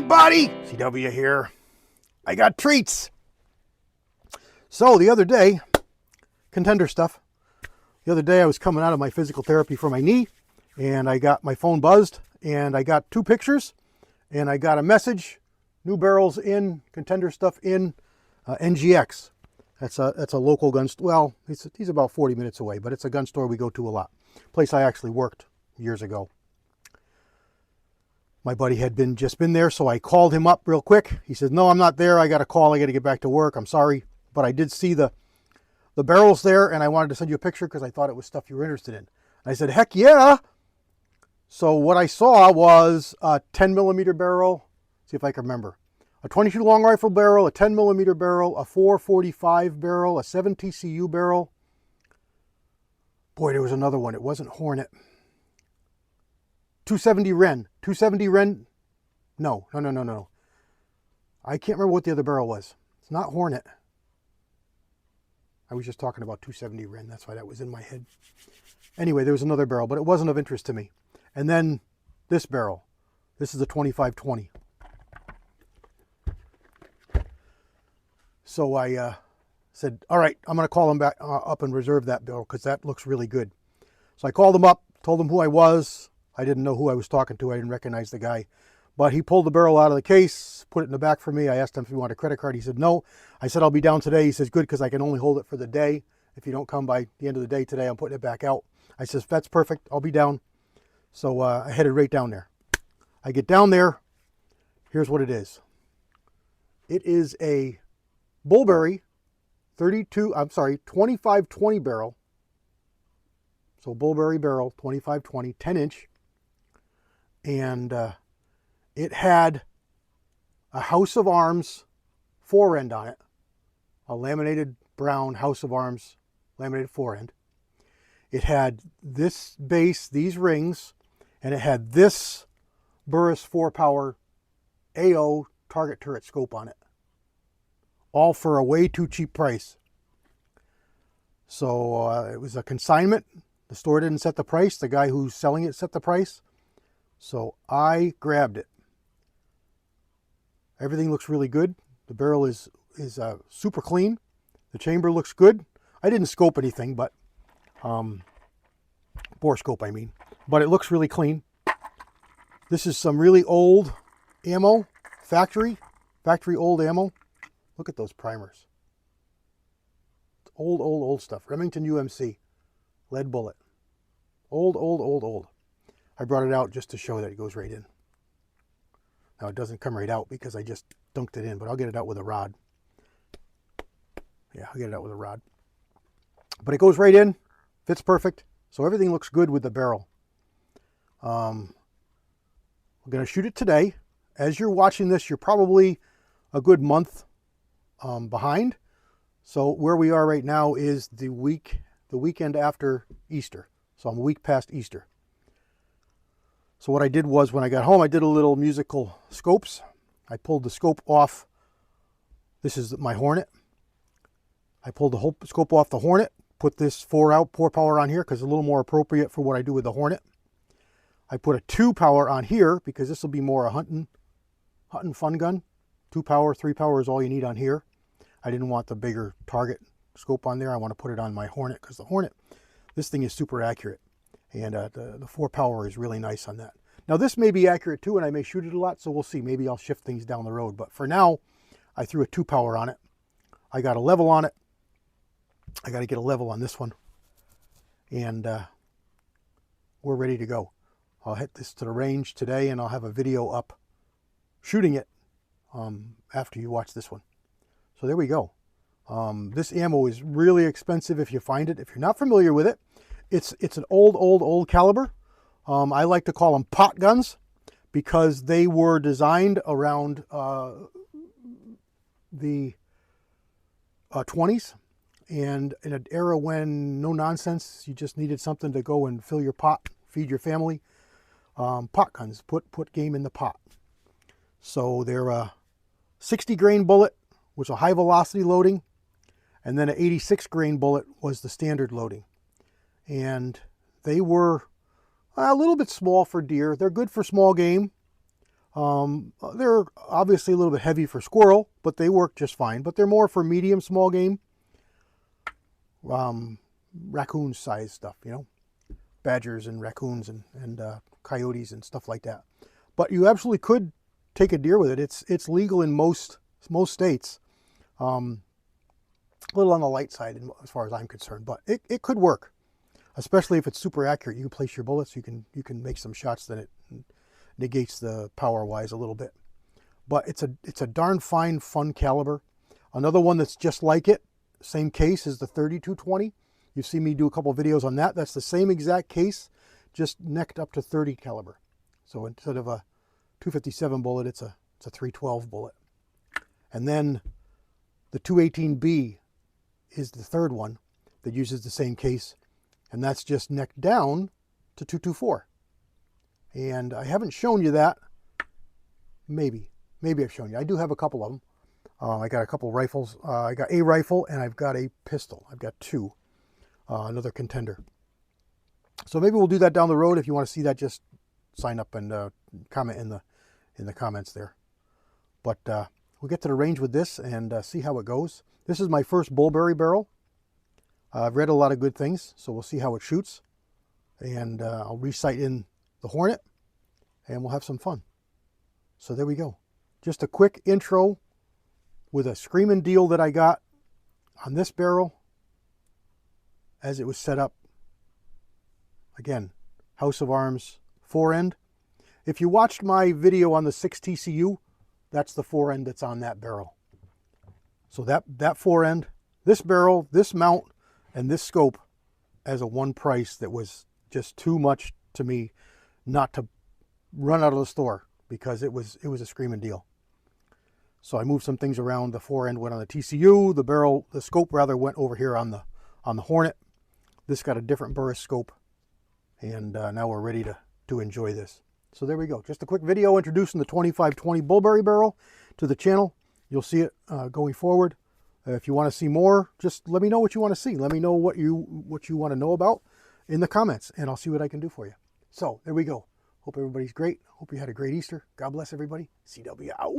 everybody, CW here. I got treats. So the other day, contender stuff. The other day I was coming out of my physical therapy for my knee, and I got my phone buzzed, and I got two pictures, and I got a message, new barrels in, contender stuff in, NGX. That's a local gun store. Well, he's about 40 minutes away, but it's a gun store we go to a lot. Place I actually worked years ago. My buddy had just been there, so I called him up real quick. He said, no, I'm not there. I got a call. I got to get back to work. I'm sorry. But I did see the barrels there, and I wanted to send you a picture because I thought it was stuff you were interested in. I said, heck yeah. So what I saw was a 10 millimeter barrel. See if I can remember. A 22 long rifle barrel, a 10 millimeter barrel, a 445 barrel, a 7 TCU barrel. Boy, there was another one. It wasn't Hornet. 270 Ren. 270 Ren. No. I can't remember what the other barrel was. It's not Hornet. I was just talking about 270 Ren. That's why that was in my head. Anyway, there was another barrel, but it wasn't of interest to me. And then this barrel. This is a 2520. So I said, all right, I'm going to call him back up and reserve that barrel because that looks really good. So I called him up, told him who I was. I didn't know who I was talking to. I didn't recognize the guy. But he pulled the barrel out of the case, put it in the back for me. I asked him if he wanted a credit card. He said no. I said, I'll be down today. He says, good, because I can only hold it for the day. If you don't come by the end of the day today, I'm putting it back out. I says, that's perfect. I'll be down. So I headed right down there. I get down there. Here's what it is. It is a Bullberry 2520 barrel. So Bullberry barrel, 2520, 10 inch. And it had a House of Arms forend on it. A laminated brown House of Arms laminated forend. It had this base, these rings, and it had this Burris 4-power AO target turret scope on it. All for a way too cheap price. So it was a consignment. The store didn't set the price. The guy who's selling it set the price. So I grabbed it. Everything looks really good. The barrel is super clean. The chamber looks good. I didn't scope anything, but bore scope, I mean. But it looks really clean. This is some really old ammo, factory old ammo. Look at those primers. Old stuff. Remington UMC, lead bullet. Old. I brought it out just to show that it goes right in. Now it doesn't come right out because I just dunked it in, but I'll get it out with a rod. Yeah, I'll get it out with a rod. But it goes right in, fits perfect. So everything looks good with the barrel. We're going to shoot it today. As you're watching this, you're probably a good month behind. So where we are right now is the weekend after Easter. So I'm a week past Easter. So what I did was when I got home, I did a little musical scopes. I pulled the scope off. This is my Hornet. I pulled the whole scope off the Hornet, put this 4-power on here because it's a little more appropriate for what I do with the Hornet. I put a 2-power on here because this will be more a hunting fun gun. 2-power, 3-power is all you need on here. I didn't want the bigger target scope on there. I want to put it on my Hornet because the Hornet, this thing is super accurate. And the 4-power is really nice on that. Now this may be accurate too, and I may shoot it a lot, so we'll see. Maybe I'll shift things down the road. But for now, I threw a 2-power on it. I got a level on it. I got to get a level on this one. And we're ready to go. I'll hit this to the range today, and I'll have a video up shooting it after you watch this one. So there we go. This ammo is really expensive if you find it. If you're not familiar with it, it's an old caliber. I like to call them pot guns because they were designed around the 20s, and in an era when no nonsense, you just needed something to go and fill your pot, feed your family. Pot guns, put game in the pot. So they're a 60 grain bullet was a high velocity loading, and then an 86 grain bullet was the standard loading. And they were a little bit small for deer. They're good for small game, They're obviously a little bit heavy for squirrel, but they work just fine. But they're more for medium, small game, raccoon size stuff, you know, badgers and raccoons and coyotes and stuff like that. But you absolutely could take a deer with it. It's legal in most states. A little on the light side as far as I'm concerned, but it could work, especially if it's super accurate. You can place your bullets, you can make some shots that it negates the power wise a little bit. But it's a darn fine, fun caliber. Another one that's just like it, same case, is the 3220. You've seen me do a couple videos on that. That's the same exact case, just necked up to 30 caliber. So instead of a 257 bullet, it's a 312 bullet. And then the 218B is the third one that uses the same case, and that's just necked down to 224. And I haven't shown you that. Maybe I've shown you. I do have a couple of them. I got a couple rifles. I got a rifle and I've got a pistol. I've got two. Another contender. So maybe we'll do that down the road. If you want to see that, just sign up and comment in the comments there. But we'll get to the range with this and see how it goes. This is my first Bullberry barrel. I've read a lot of good things, so we'll see how it shoots. And I'll resight in the Hornet, and we'll have some fun. So there we go. Just a quick intro with a screaming deal that I got on this barrel as it was set up. Again, House of Arms fore-end. If you watched my video on the 6TCU, that's the fore-end that's on that barrel. So that fore-end, this barrel, this mount, and this scope as a one price that was just too much to me not to run out of the store, because it was a screaming deal. So I moved some things around. The fore-end went on the TCU, the scope rather went over here on the Hornet. This got a different Burris scope, and now we're ready to enjoy this. So there we go. Just a quick video introducing the 2520 Bullberry barrel to the channel. You'll see it going forward. If you want to see more, just let me know what you want to see. Let me know what you want to know about in the comments, and I'll see what I can do for you. So there we go. Hope everybody's great. Hope you had a great Easter. God bless everybody. CW out.